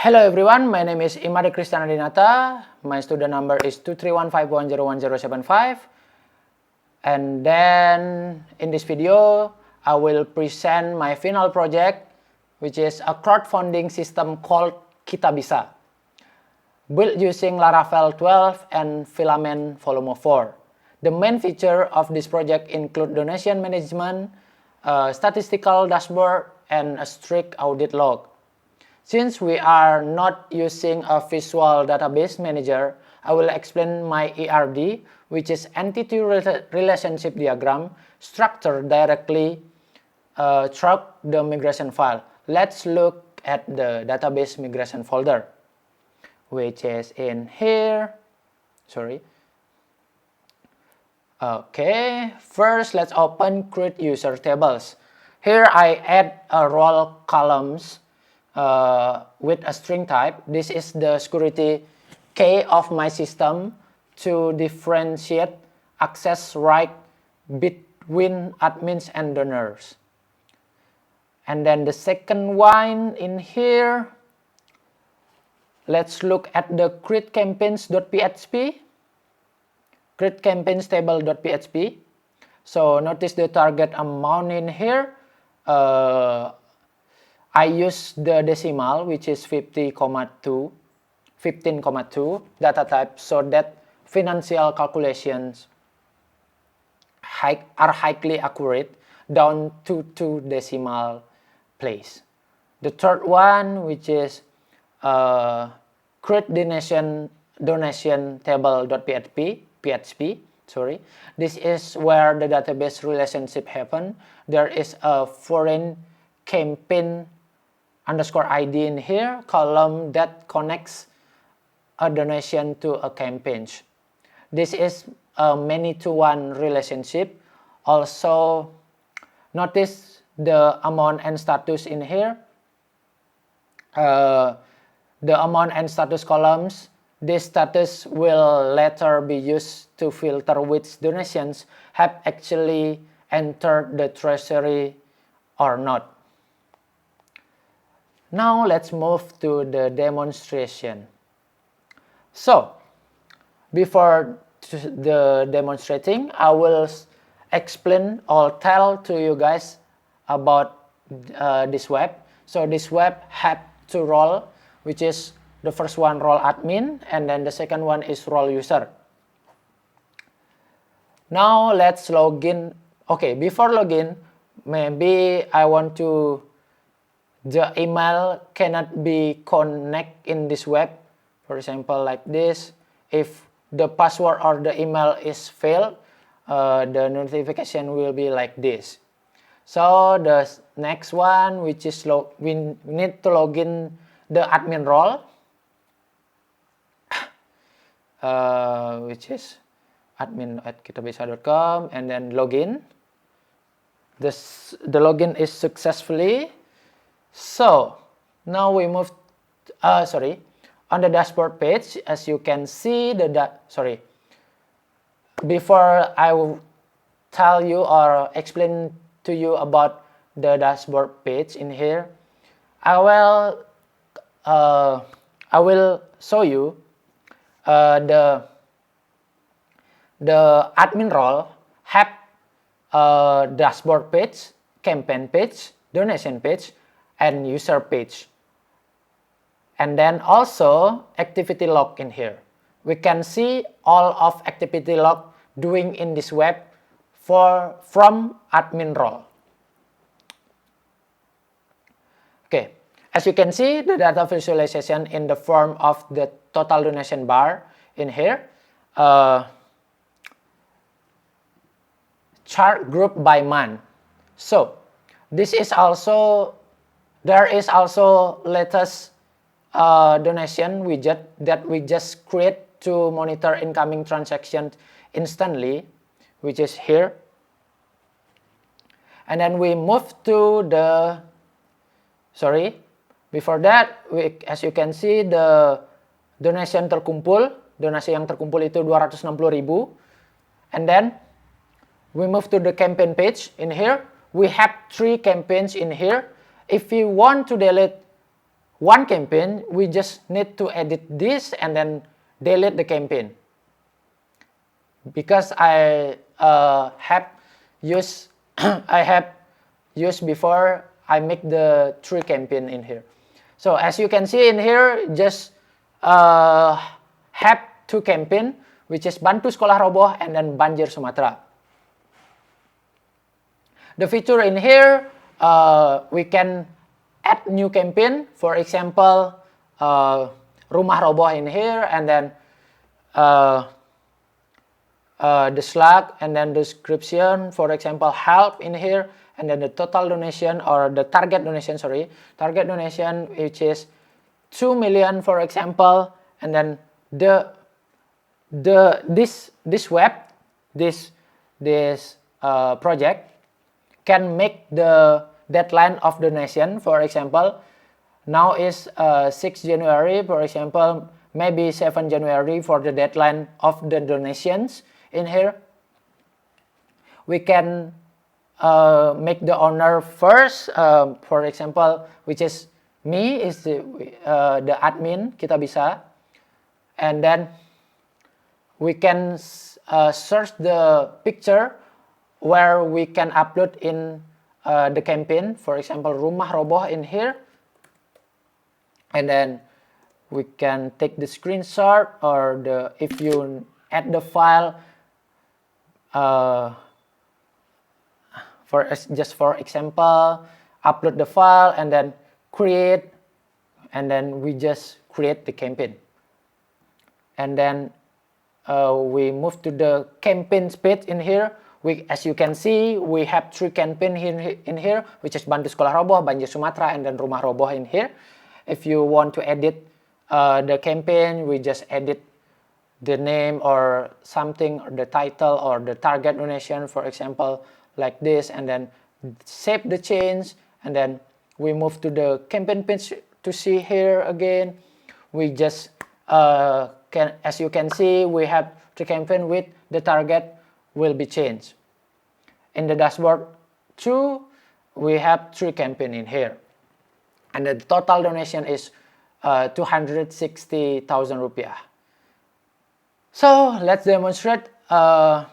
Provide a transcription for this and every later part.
Hello everyone, my name is Imari Krishnadinata. My student number is 23151011075. And then in this video, I will present my final project, which is a crowdfunding system called Kitabisa, built using Laravel 12 and Filament Volume 4. The main feature of this project include donation management, a statistical dashboard, and a strict audit log. Since we are not using a visual database manager, I will explain my ERD, which is entity relationship diagram, structured directly through the migration file. Let's look at the database migration folder, which is in here. Okay, first let's open create user tables. Here I add a role columns with a string type. This is the security key of my system to differentiate access right between admins and donors. And then the second one in here, let's look at the create campaigns.php, create campaigns table.php. So notice the target amount in here. I use the decimal, which is 15,2 data type, so that financial calculations are highly accurate down to 2 decimal place. The third one, which is create donation table.php. This is where the database relationship happen. There is a foreign campaign underscore ID in here, column that connects a donation to a campaign. This is a many-to-one relationship. Also, notice the amount and status in here. The amount and status columns, this status will later be used to filter which donations have actually entered the treasury or not. Now let's move to the demonstration. So, before the demonstrating, I will explain or tell to you guys about this web. So this web have 2 roles, which is the first one role admin, and then the second one is role user. Now let's log in. Okay, before login, maybe I want to the email cannot be connect in this web. For example, like this. If the password or the email is failed, the notification will be like this. So the next one, which is we need to log in the admin role, which is admin@kitabisa.com, and then login. The login is successfully. So now we move on the dashboard page. As you can see, before I will tell you or explain to you about the dashboard page in here, I will show you the admin role have a dashboard page, campaign page, donation page, and user page, and then also activity log in here. We can see all of activity log doing in this web from admin role. Okay, as you can see, the data visualization in the form of the total donation bar in here, chart group by month. So this is also there is also latest donation widget that we just create to monitor incoming transactions instantly, which is here. And then we move to the, before that, as you can see, the donation terkumpul, donasi yang terkumpul itu 260.000. And then we move to the campaign page in here. We have 3 campaigns in here. If you want to delete one campaign, we just need to edit this and then delete the campaign. Because I have used before, I make the 3 campaign in here. So as you can see in here, just have 2 campaign, which is Bantu Sekolah Roboh and then Banjir Sumatera. The feature in here, we can add new campaign. For example, Rumah Roboh in here, and then the slug, and then description, for example, help in here, and then the total donation, or the target donation, target donation, which is 2 million, for example, and then this project can make the deadline of donation. For example, now is 6 January, for example, maybe 7 January for the deadline of the donations. In here, we can make the owner first, for example, which is me, is the admin Kitabisa, and then we can search the picture where we can upload in the campaign, for example, Rumah Roboh in here, and then we can take the screenshot, or if you add the file, for example, upload the file and then create, and then we just create the campaign, and then we move to the campaigns page in here. As you can see, we have 3 campaign in here, which is Bantu Sekolah Roboh, Banjir Sumatera, and then Rumah Roboh in here. If you want to edit the campaign, we just edit the name or something, or the title, or the target donation, for example, like this, and then save the change, and then we move to the campaign page to see here again. We just as you can see, we have the campaign with the target will be changed. In the dashboard too, we have 3 campaign in here, and the total donation is 260,000 rupiah. So let's demonstrate the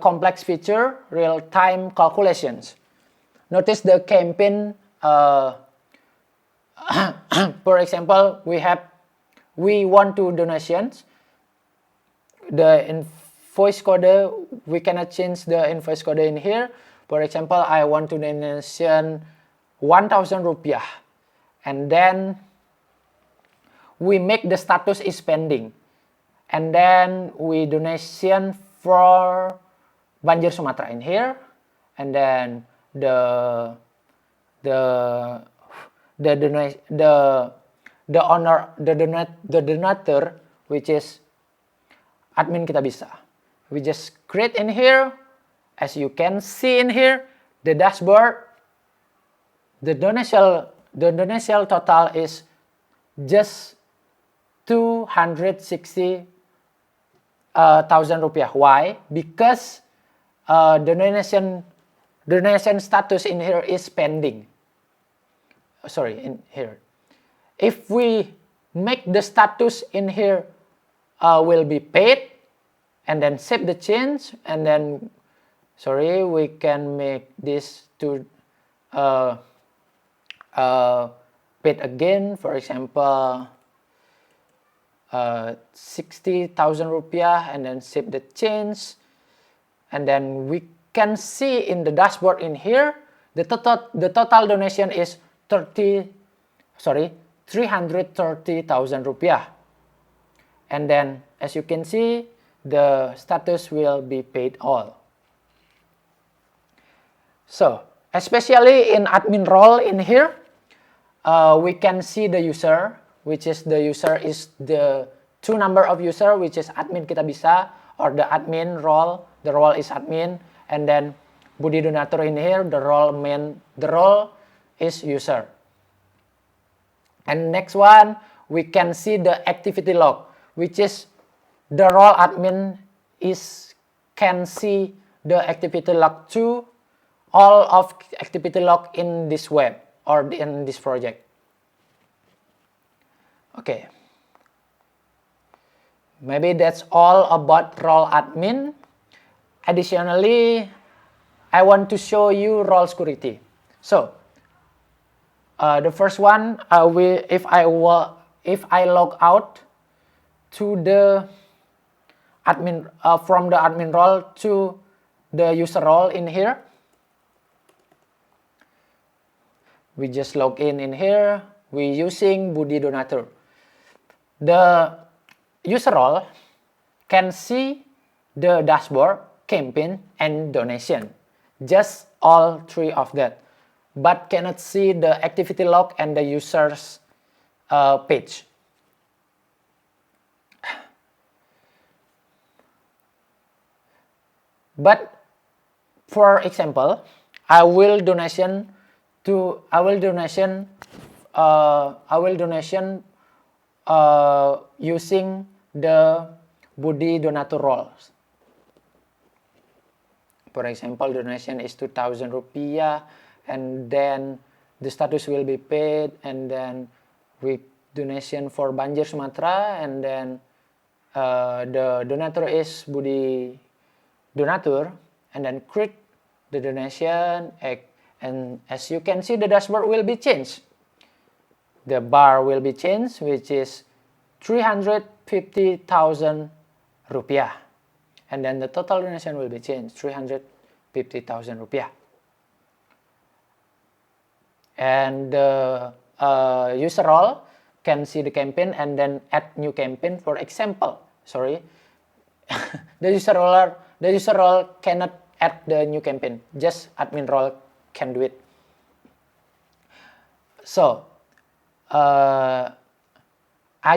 complex feature, real-time calculations. Notice the campaign, for example, we want to donations. The invoice code, we cannot change the invoice code in here. For example, I want to donation 1,000 rupiah, and then we make the status is pending, and then we donation for Banjir Sumatera in here, and then the donator, which is admin Kitabisa, we just create in here. As you can see in here, the dashboard, the donation total is just 260,000 rupiah. Why? Because the donation status in here is pending. Sorry, in here. If we make the status in here will be paid, and then save the change, and then we can make this to paid again. For example, 60,000 rupiah, and then save the change, and then we can see in the dashboard in here the total donation is 330,000 rupiah, and then as you can see, the status will be paid all. So especially in admin role in here, we can see the user, which is the two number of user, which is admin Kitabisa, or the admin role. The role is admin, and then Budi Donatur in here, the role is user. And next one, we can see the activity log, which is the role admin can see the activity log too, all of activity log in this web or in this project. Okay. Maybe that's all about role admin. Additionally, I want to show you role security. So, the first one, if I log out to the admin from the admin role to the user role in here, we just log in here. We using Budi Donatur. The user role can see the dashboard, campaign, and donation. Just all three of that, but cannot see the activity log and the user's page. But for example, I will donation using the Budi Donatur roles. For example, donation is 2,000 rupiah, and then the status will be paid, and then we donation for Banjir Sumatra, and then the donator is Budi Donatur, and then create the donation, and as you can see, the dashboard will be changed. The bar will be changed, which is 350,000 rupiah. And then the total donation will be changed, 350,000 rupiah. And the user role can see the campaign and then add new campaign. For example, sorry, the user role cannot add the new campaign. Just admin role can do it. So I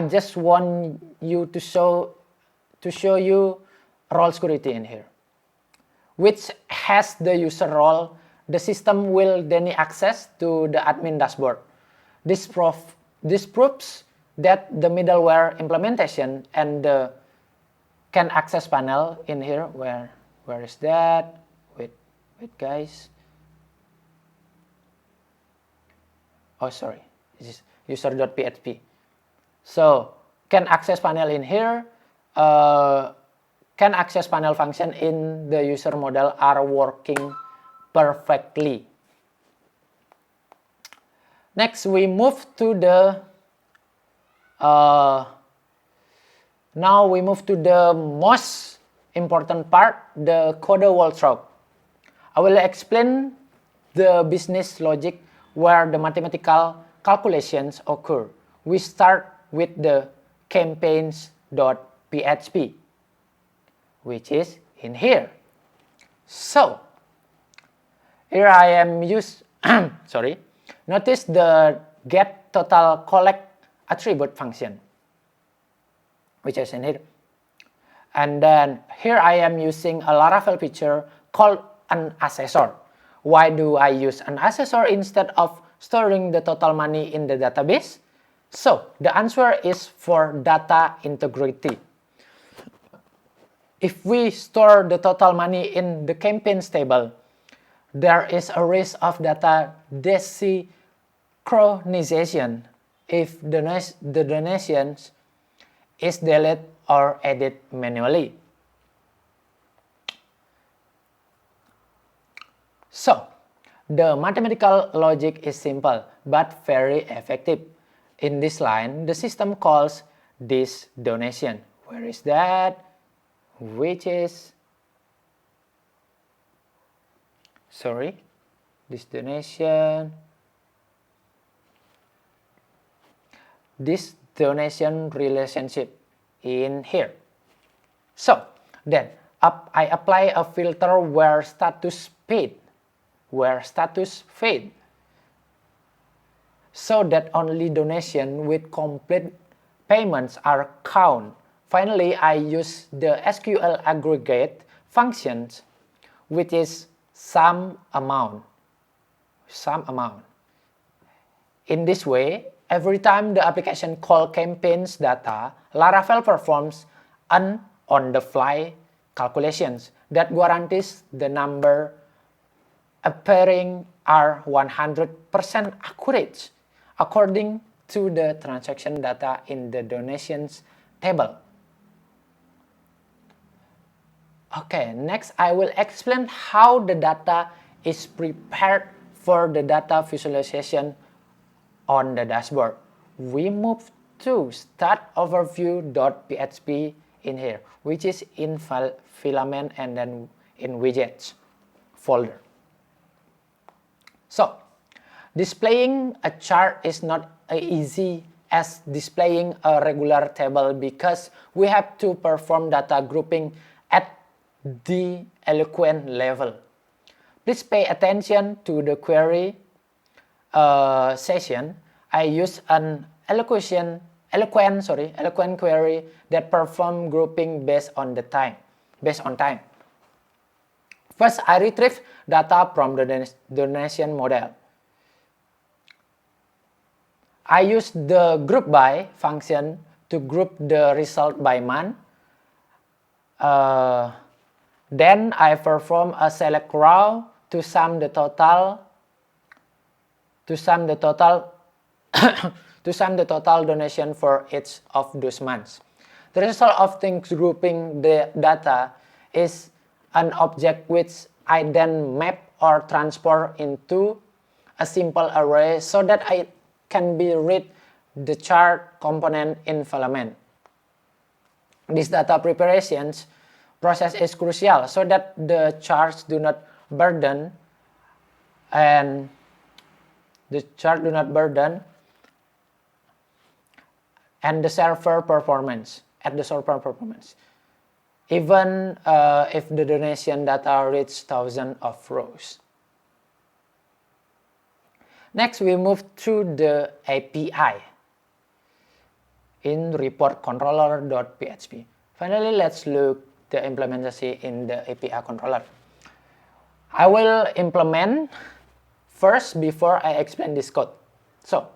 just want you to show you role security in here, which has the user role. The system will then access to the admin dashboard. This proves that the middleware implementation and the can access panel in here. Where is that? Wait guys. Oh sorry, this is user.php. So can access panel in here. Can access panel function in the user model are working perfectly. Next, we move to the now we move to the most important part, the code walkthrough. I will explain the business logic where the mathematical calculations occur. We start with the campaigns.php, which is in here. So here I am sorry. Notice the get total collect attribute function, which is in here. And then here I am using a Laravel feature called an assessor. Why do I use an assessor instead of storing the total money in the database? So the answer is for data integrity. If we store the total money in the campaigns table, there is a risk of data desynchronization if the donations is deleted or added manually. So, the mathematical logic is simple but very effective. In this line, the system calls this donation. Where is that? Which is, sorry, this donation, this donation relationship in here. So then I apply a filter where status paid, so that only donation with complete payments are counted. Finally, I use the SQL aggregate functions, which is sum amount. In this way, every time the application calls campaigns data, Laravel performs an on-the-fly calculations that guarantees the number appearing are 100% accurate according to the transaction data in the donations table. Okay, next I will explain how the data is prepared for the data visualization on the dashboard. We move to start overview.php in here, which is in filament and then in widgets folder. So, displaying a chart is not as easy as displaying a regular table because we have to perform data grouping at the Eloquent level. Please pay attention to the query session. I use an Eloquent query that perform grouping based on time. First, I retrieve data from the donation model. I use the group by function to group the result by month. Then I perform a select row to sum the total donation for each of those months. The result of things grouping the data is an object which I then map or transport into a simple array so that I can be read the chart component in Filament. This data preparations process is crucial so that the charts do not burden and the server performance even if the donation data reaches thousands of rows. Next, we move to the API in report-controller.php. Finally, let's look the implementation in the API controller. I will implement first before I explain this code. So,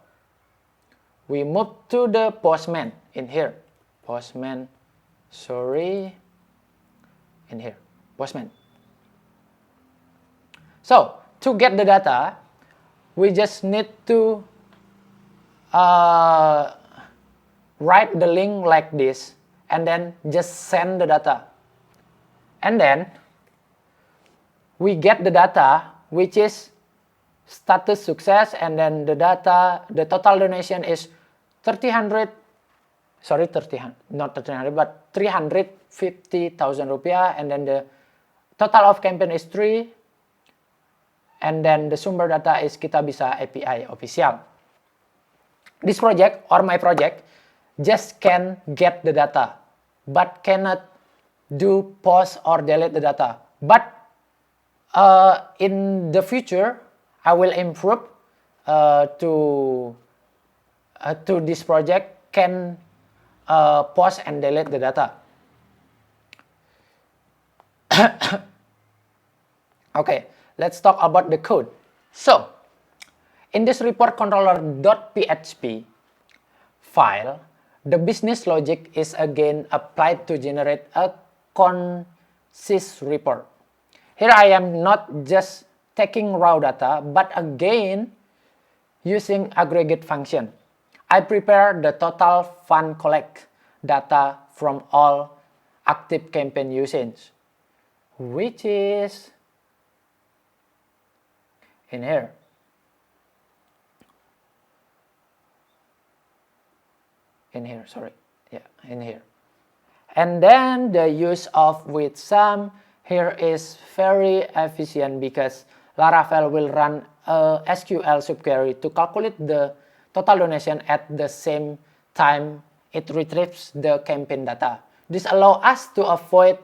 we move to the Postman in here. Postman. So, to get the data, we just need to write the link like this and then just send the data. And then we get the data which is status success, and then the total donation is 350,000 rupiah, and then the total of campaign is 3, and then the sumber data is Kitabisa API official. This project or my project just can get the data but cannot do post or delete the data. But in the future, I will improve to this project can post and delete the data. Okay, let's talk about the code. So, in this report controller.php file, the business logic is again applied to generate a consist report. Here I am not just taking raw data, but again using aggregate function. I prepare the total fund collect data from all active campaign usage, which is in here. In here. And then the use of with sum here is very efficient because Laravel will run a SQL subquery to calculate the total donation at the same time it retrieves the campaign data. This allows us to avoid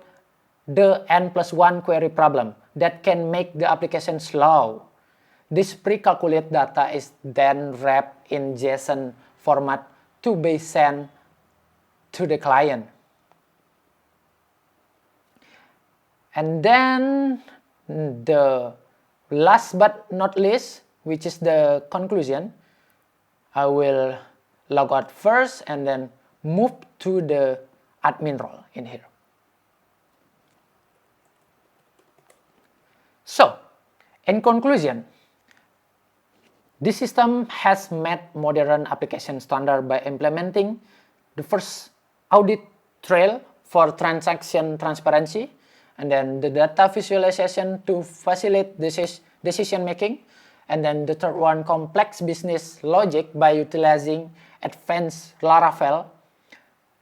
the n+1 query problem that can make the application slow. This pre-calculated data is then wrapped in JSON format to be sent to the client. And then the last but not least, which is the conclusion, I will log out first and then move to the admin role in here. So, in conclusion, This system has met modern application standard by implementing the first audit trail for transaction transparency, and then the data visualization to facilitate decision making, and then the third one, complex business logic by utilizing advanced Laravel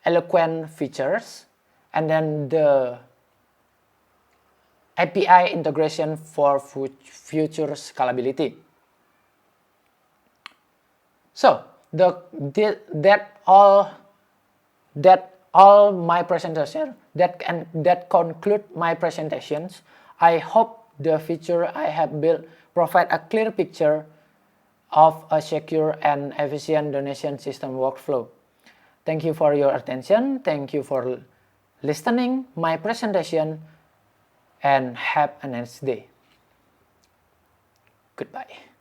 eloquent features, and then the API integration for future scalability. So that all my presentation, that conclude my presentations. I hope the feature I have built provide a clear picture of a secure and efficient donation system workflow. Thank you for your attention. Thank you for listening my presentation, and have a nice day. Goodbye.